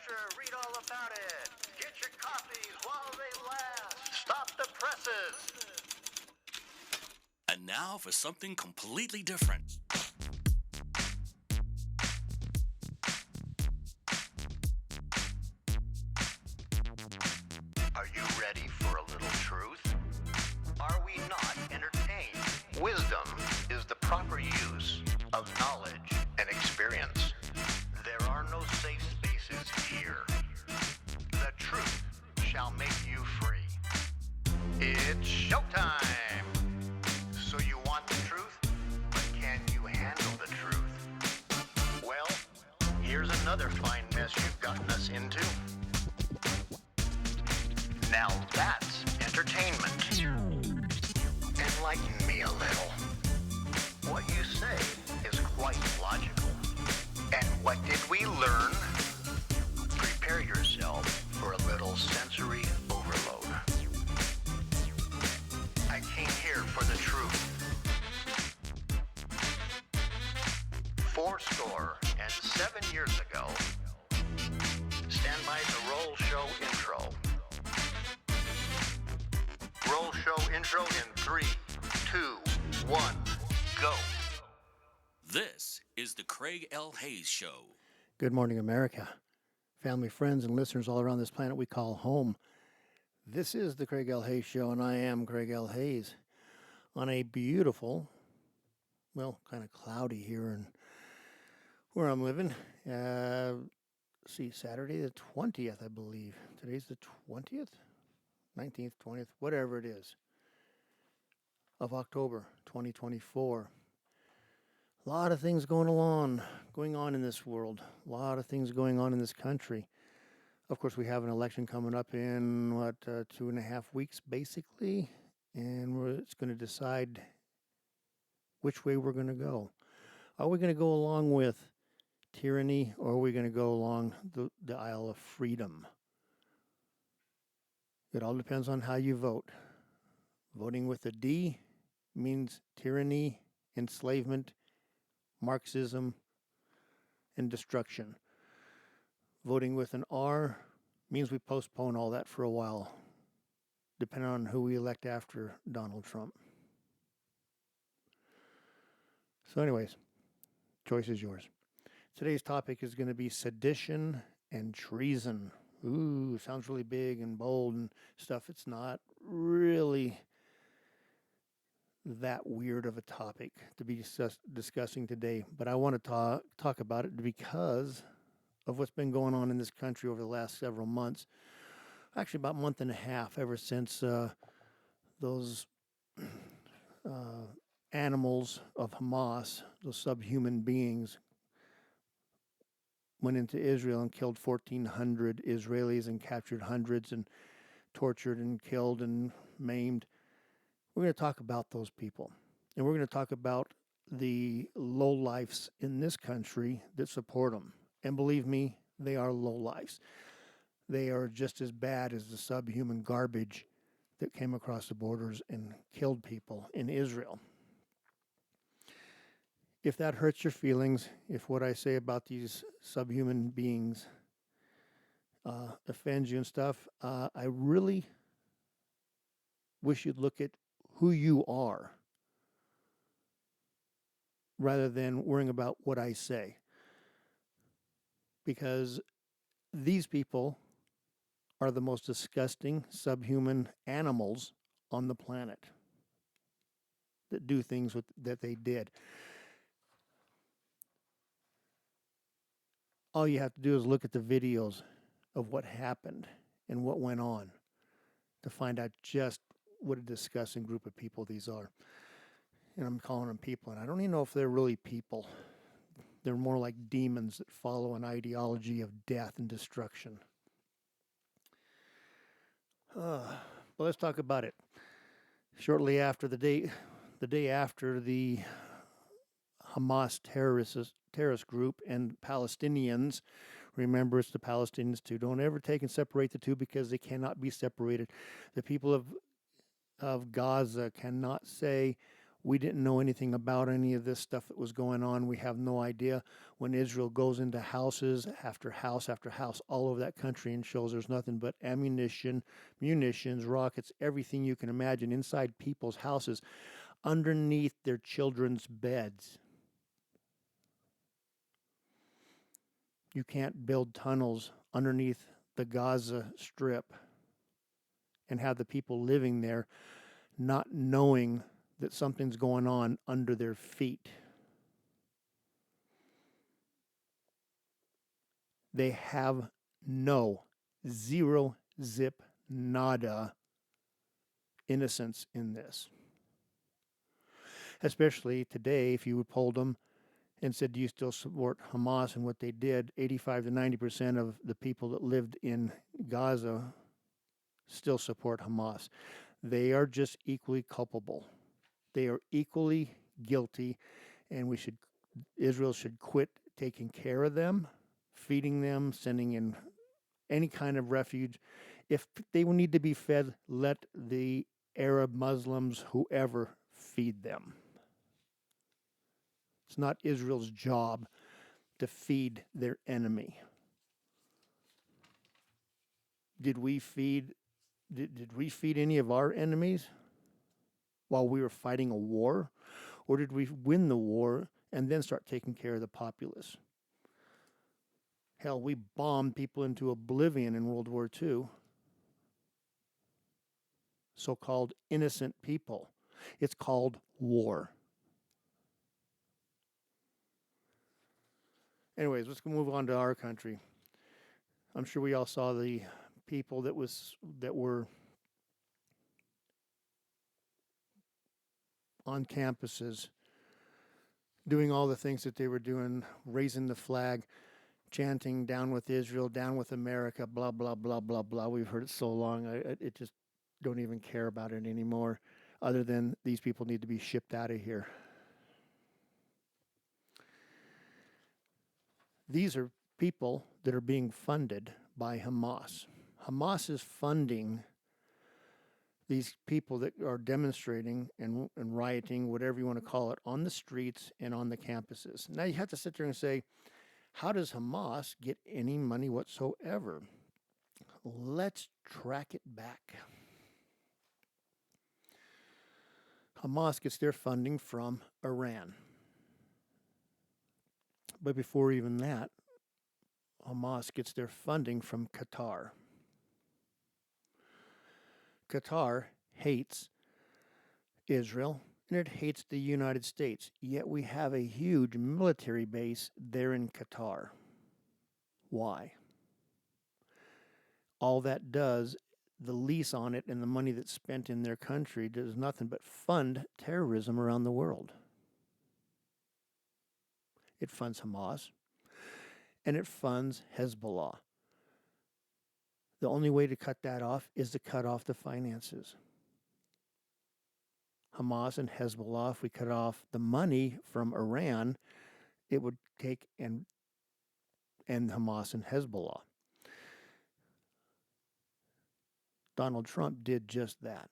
Extra, read all about it. Get your copies while they last. Stop the presses. And now for something completely different. Are you ready for a little truth? Are we not entertained? Wisdom is the proper use of knowledge and experience. There are no safe spaces here. The truth shall make you free. It's showtime! So you want the truth, but can you handle the truth? Well, here's another fine mess you've gotten us into. Now that's entertainment. Enlighten me a little. What you say is quite logical. And what did we learn? Prepare yourself for a little sensory overload. I came here for the truth. 47 years ago. Stand by the roll show intro. Roll show intro in 3, 2, 1, go. This is the Craig L. Hayes Show. Good morning, America. Family, friends, and listeners all around this planet we call home. This is the Craig L. Hayes Show, and I am Craig L. Hayes. On a beautiful, well, kind of cloudy here in where I'm living. Saturday the 20th, I believe. Today's the 20th? 19th, 20th, whatever it is, of October 2024. A lot of things going on in this world. A lot of things going on in this country. Of course, we have an election coming up in, 2.5 weeks, basically. And it's going to decide which way we're going to go. Are we going to go along with tyranny, or are we going to go along the aisle of freedom? It all depends on how you vote. Voting with a D means tyranny, enslavement, Marxism, and destruction. Voting with an R means we postpone all that for a while, depending on who we elect after Donald Trump. So anyways, choice is yours. Today's topic is going to be sedition and treason. Ooh, sounds really big and bold and stuff. It's not really that weird of a topic to be discussing today, but I want to talk about it because of what's been going on in this country over the last several months. Actually, about a month and a half, ever since those animals of Hamas, those subhuman beings, went into Israel and killed 1,400 Israelis and captured hundreds and tortured and killed and maimed. We're going to talk about those people. And we're going to talk about the lowlifes in this country that support them. And believe me, they are lowlifes. They are just as bad as the subhuman garbage that came across the borders and killed people in Israel. If that hurts your feelings, if what I say about these subhuman beings offends you and stuff, I really wish you'd look at who you are rather than worrying about what I say. Because these people are the most disgusting subhuman animals on the planet that do things that they did. All you have to do is look at the videos of what happened and what went on to find out just what a disgusting group of people these are. And I'm calling them people, and I don't even know if they're really people. They're more like demons that follow an ideology of death and destruction. But let's talk about it. Shortly after the day after the Hamas terrorist group and Palestinians, remember it's the Palestinians too. Don't ever take and separate the two because they cannot be separated. The people of Gaza cannot say We didn't know anything about any of this stuff that was going on. We have no idea. When Israel goes into houses after house after house all over that country and shows there's nothing but ammunition, munitions, rockets, everything you can imagine inside people's houses, underneath their children's beds. You can't build tunnels underneath the Gaza Strip and have the people living there not knowing that something's going on under their feet. They have zero zip, nada innocence in this. Especially today, if you polled them and said, do you still support Hamas and what they did, 85 to 90% of the people that lived in Gaza still support Hamas. They are just equally culpable. They are equally guilty, and Israel should quit taking care of them, feeding them, sending in any kind of refuge. If they need to be fed, let the Arab, Muslims, whoever, feed them. It's not Israel's job to feed their enemy. Did we feed any of our enemies while we were fighting a war? Or did we win the war and then start taking care of the populace? Hell, we bombed people into oblivion in World War II. So-called innocent people. It's called war. Anyways, let's move on to our country. I'm sure we all saw the people that were on campuses doing all the things that they were doing, raising the flag, chanting, down with Israel, down with America, blah, blah, blah, blah, blah. We've heard it so long, it just don't even care about it anymore, other than these people need to be shipped out of here. These are people that are being funded by Hamas. Hamas is funding these people that are demonstrating and rioting, whatever you want to call it, on the streets and on the campuses. Now you have to sit there and say, how does Hamas get any money whatsoever? Let's track it back. Hamas gets their funding from Iran. But before even that, Hamas gets their funding from Qatar. Qatar hates Israel, and it hates the United States. Yet we have a huge military base there in Qatar. Why? All that does, the lease on it and the money that's spent in their country does nothing but fund terrorism around the world. It funds Hamas, and it funds Hezbollah. The only way to cut that off is to cut off the finances. Hamas and Hezbollah, if we cut off the money from Iran, it would take and end Hamas and Hezbollah. Donald Trump did just that.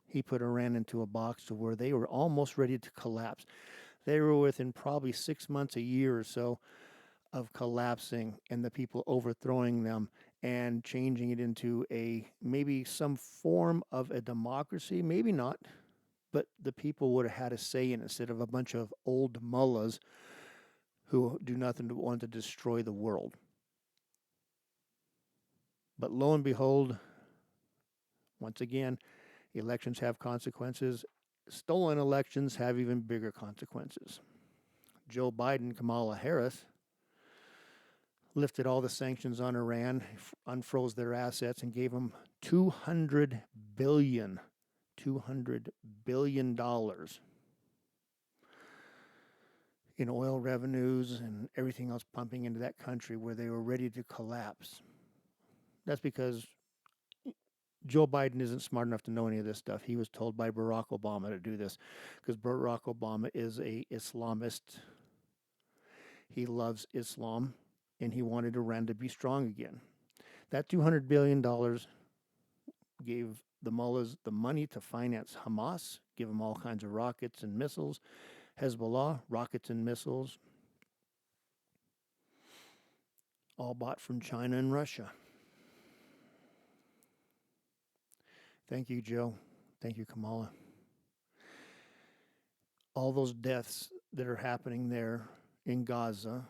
He put Iran into a box to where they were almost ready to collapse. They were within probably 6 months, a year or so, of collapsing and the people overthrowing them and changing it into maybe some form of a democracy, maybe not, but the people would have had a say in it instead of a bunch of old mullahs who do nothing but want to destroy the world. But lo and behold, once again, elections have consequences. Stolen elections have even bigger consequences. Joe Biden, Kamala Harris lifted all the sanctions on Iran, unfroze their assets, and gave them $200 billion in oil revenues and everything else pumping into that country where they were ready to collapse. That's because Joe Biden isn't smart enough to know any of this stuff. He was told by Barack Obama to do this because Barack Obama is a Islamist. He loves Islam, and he wanted Iran to be strong again. That $200 billion gave the mullahs the money to finance Hamas, give them all kinds of rockets and missiles. Hezbollah, rockets and missiles, all bought from China and Russia. Thank you, Joe. Thank you, Kamala. All those deaths that are happening there in Gaza,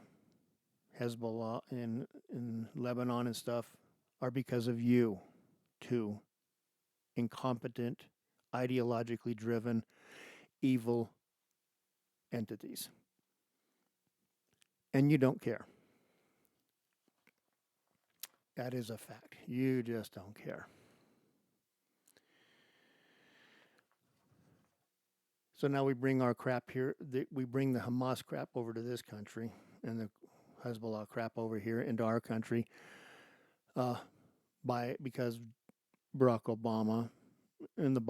Hezbollah, in Lebanon and stuff, are because of you, too. Incompetent, ideologically driven, evil entities. And you don't care. That is a fact. You just don't care. So now we bring our crap here. We bring the Hamas crap over to this country and the Hezbollah crap over here into our country because Barack Obama and the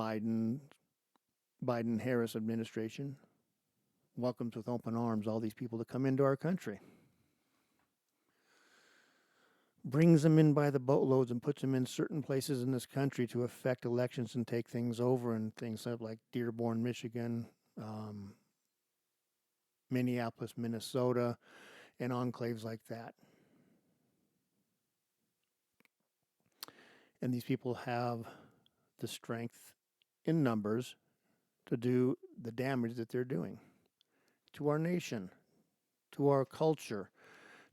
Biden-Harris administration welcomes with open arms all these people to come into our country. Brings them in by the boatloads and puts them in certain places in this country to affect elections and take things over, and things like Dearborn, Michigan, Minneapolis, Minnesota, and enclaves like that. And these people have the strength in numbers to do the damage that they're doing to our nation, to our culture,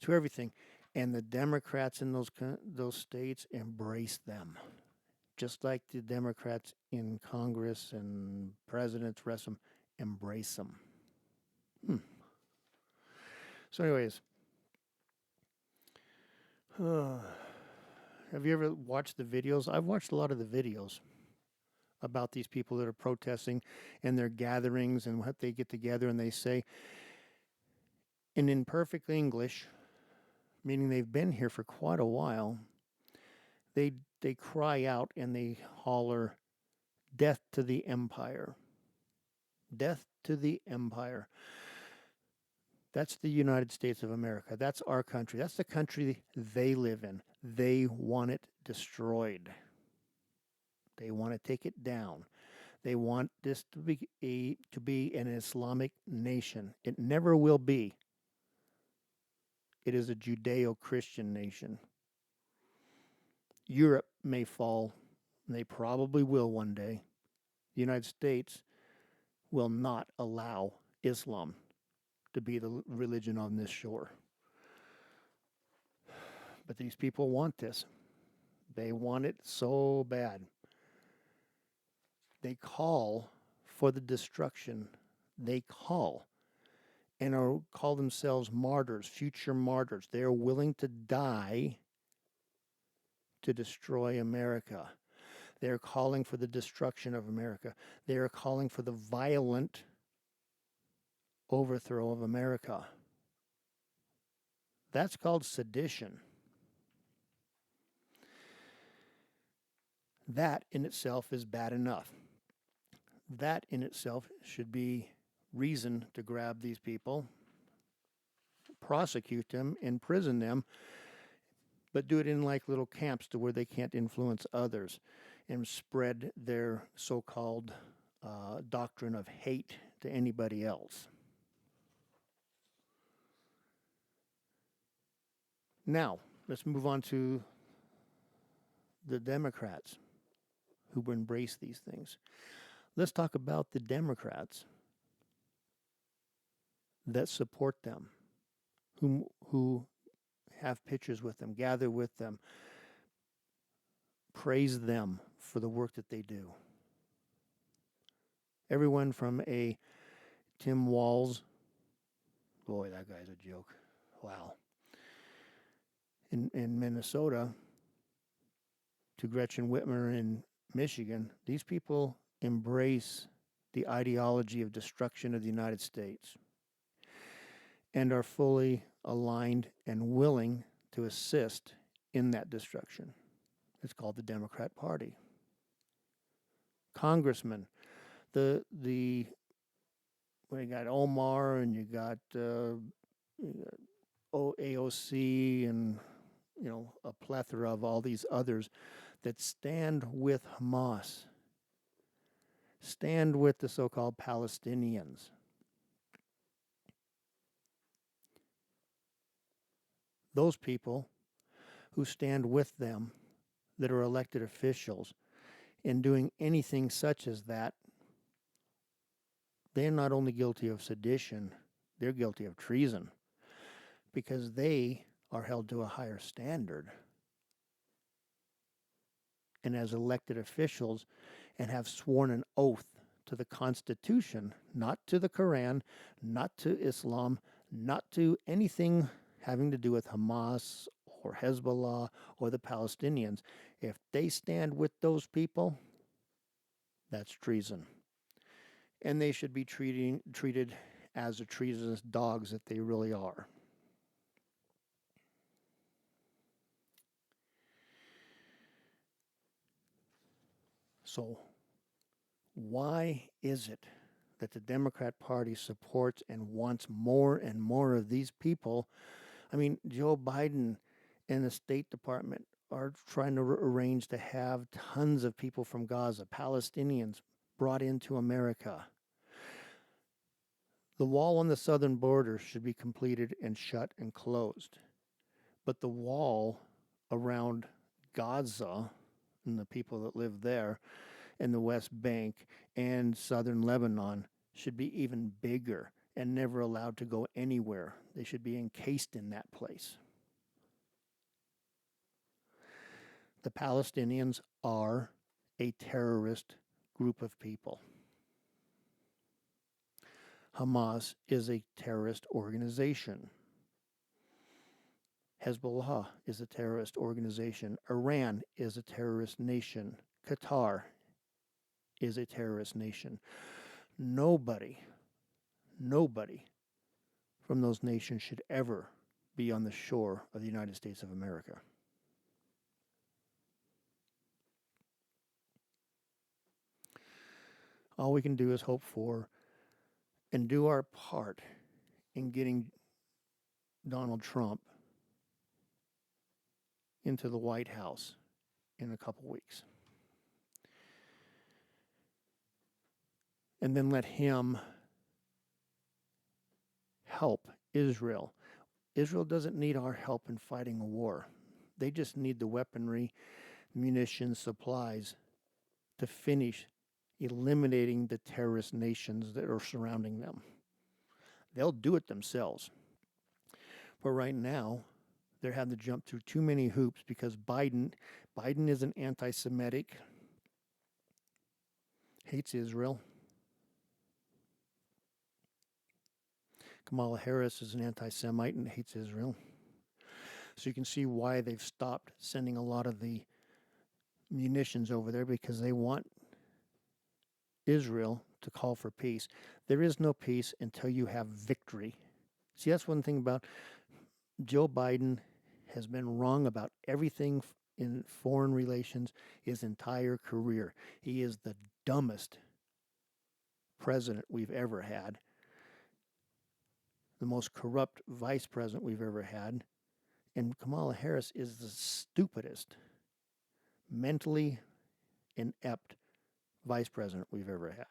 to everything. And the Democrats in those states embrace them, just like the Democrats in Congress and presidents, rest of them, embrace them. So anyways, have you ever watched the videos? I've watched a lot of the videos about these people that are protesting and their gatherings and what they get together and they say, in imperfect English, meaning they've been here for quite a while, they cry out and they holler, "Death to the empire. Death to the empire." That's the United States of America. That's our country. That's the country they live in. They want it destroyed. They want to take it down. They want this to be an Islamic nation. It never will be. It is a Judeo-Christian nation. Europe may fall, and they probably will one day. The United States will not allow Islam to be the religion on this shore. But these people want this. They want it so bad. They call for the destruction. They call themselves martyrs, future martyrs. They are willing to die to destroy America. They are calling for the destruction of America. They are calling for the violent overthrow of America. That's called sedition. That in itself is bad enough. That in itself should be reason to grab these people, prosecute them, imprison them, but do it in like little camps to where they can't influence others and spread their so-called doctrine of hate to anybody else. Now, let's move on to the Democrats who embrace these things. Let's talk about the Democrats that support them, who have pictures with them, gather with them, praise them for the work that they do. Everyone from a Tim Walz, boy, that guy's a joke. Wow. In Minnesota, to Gretchen Whitmer in Michigan, these people embrace the ideology of destruction of the United States and are fully aligned and willing to assist in that destruction. It's called the Democrat Party. Congressmen, well, you got Omar and you got AOC and a plethora of all these others that stand with Hamas, stand with the so-called Palestinians. Those people who stand with them, that are elected officials, in doing anything such as that, they're not only guilty of sedition, they're guilty of treason, because they are held to a higher standard. And as elected officials, and have sworn an oath to the Constitution, not to the Quran, not to Islam, not to anything having to do with Hamas or Hezbollah or the Palestinians. If they stand with those people, that's treason. And they should be treated as the treasonous dogs that they really are. So, why is it that the Democrat Party supports and wants more and more of these people? I mean, Joe Biden and the State Department are trying to arrange to have tons of people from Gaza, Palestinians, brought into America. The wall on the southern border should be completed and shut and closed. But the wall around Gaza and the people that live there and the West Bank and southern Lebanon should be even bigger and never allowed to go anywhere. They should be encased in that place. The Palestinians are a terrorist group of people. Hamas is a terrorist organization. Hezbollah is a terrorist organization. Iran is a terrorist nation. Qatar is a terrorist nation. Nobody from those nations should ever be on the shore of the United States of America. All we can do is hope for and do our part in getting Donald Trump into the White House in a couple weeks. And then let him help Israel. Israel doesn't need our help in fighting a war. They just need the weaponry, munitions, supplies to finish eliminating the terrorist nations that are surrounding them. They'll do it themselves. But right now, they're having to jump through too many hoops because Biden is an anti-Semitic, hates Israel. Kamala Harris is an anti-Semite and hates Israel. So you can see why they've stopped sending a lot of the munitions over there, because they want Israel to call for peace. There is no peace until you have victory. See, that's one thing about Joe Biden has been wrong about everything in foreign relations his entire career. He is the dumbest president we've ever had, the most corrupt vice president we've ever had, and Kamala Harris is the stupidest, mentally inept vice president we've ever had.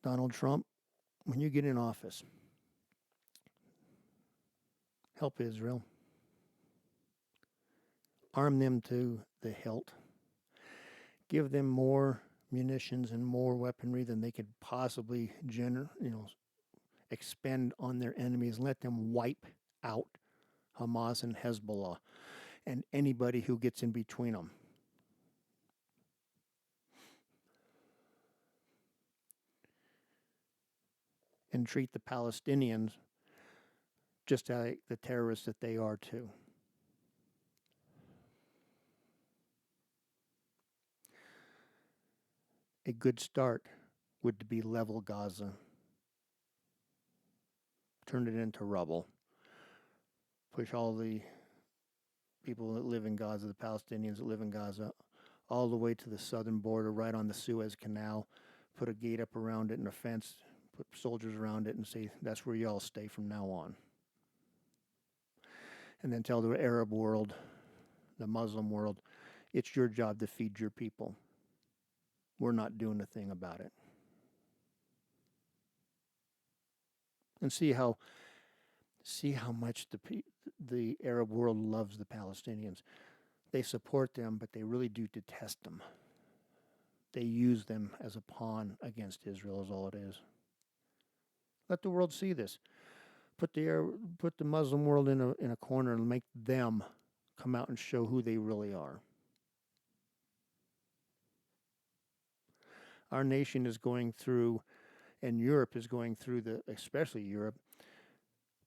Donald Trump, when you get in office, help Israel. Arm them to the hilt. Give them more munitions and more weaponry than they could possibly expend on their enemies. Let them wipe out Hamas and Hezbollah and anybody who gets in between them. And treat the Palestinians just like the terrorists that they are too. A good start would be level Gaza. Turn it into rubble. Push all the people that live in Gaza, the Palestinians that live in Gaza, all the way to the southern border, right on the Suez Canal. Put a gate up around it and a fence. Put soldiers around it and say, that's where you all stay from now on. and then tell the Arab world, the Muslim world, it's your job to feed your people. We're not doing a thing about it. And see how much the Arab world loves the Palestinians. They support them, but they really do detest them. They use them as a pawn against Israel is all it is. Let the world see this. Put the Muslim world in a corner and make them come out and show who they really are. Our nation is going through, and Europe is going through, especially Europe,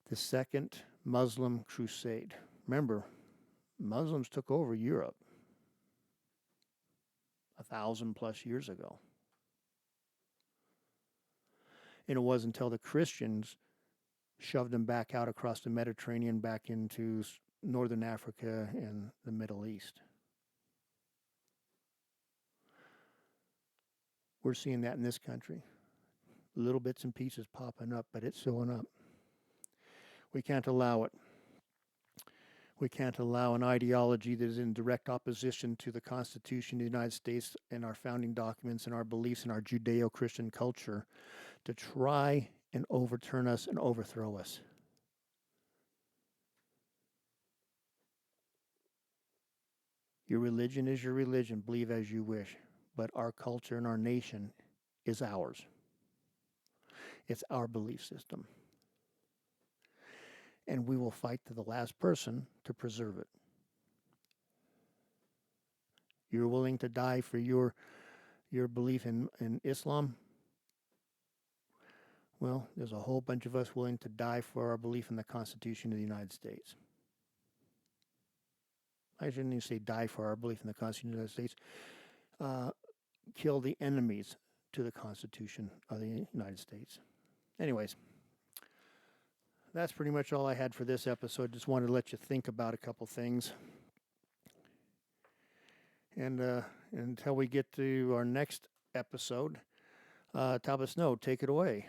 the second Muslim crusade. Remember, Muslims took over Europe 1,000+ years ago. And it wasn't until the Christians shoved them back out across the Mediterranean, back into northern Africa and the Middle East. We're seeing that in this country. Little bits and pieces popping up, but it's showing up. We can't allow it. We can't allow an ideology that is in direct opposition to the Constitution of the United States and our founding documents and our beliefs and our Judeo-Christian culture to try and overturn us and overthrow us. Your religion is your religion. Believe as you wish. But our culture and our nation is ours. It's our belief system. And we will fight to the last person to preserve it. You're willing to die for your belief in Islam? Well, there's a whole bunch of us willing to die for our belief in the Constitution of the United States. I shouldn't even say die for our belief in the Constitution of the United States. Kill the enemies to the Constitution of the United States. Anyways, that's pretty much all I had for this episode. Just wanted to let you think about a couple things. And until we get to our next episode, Talbot Snow, take it away.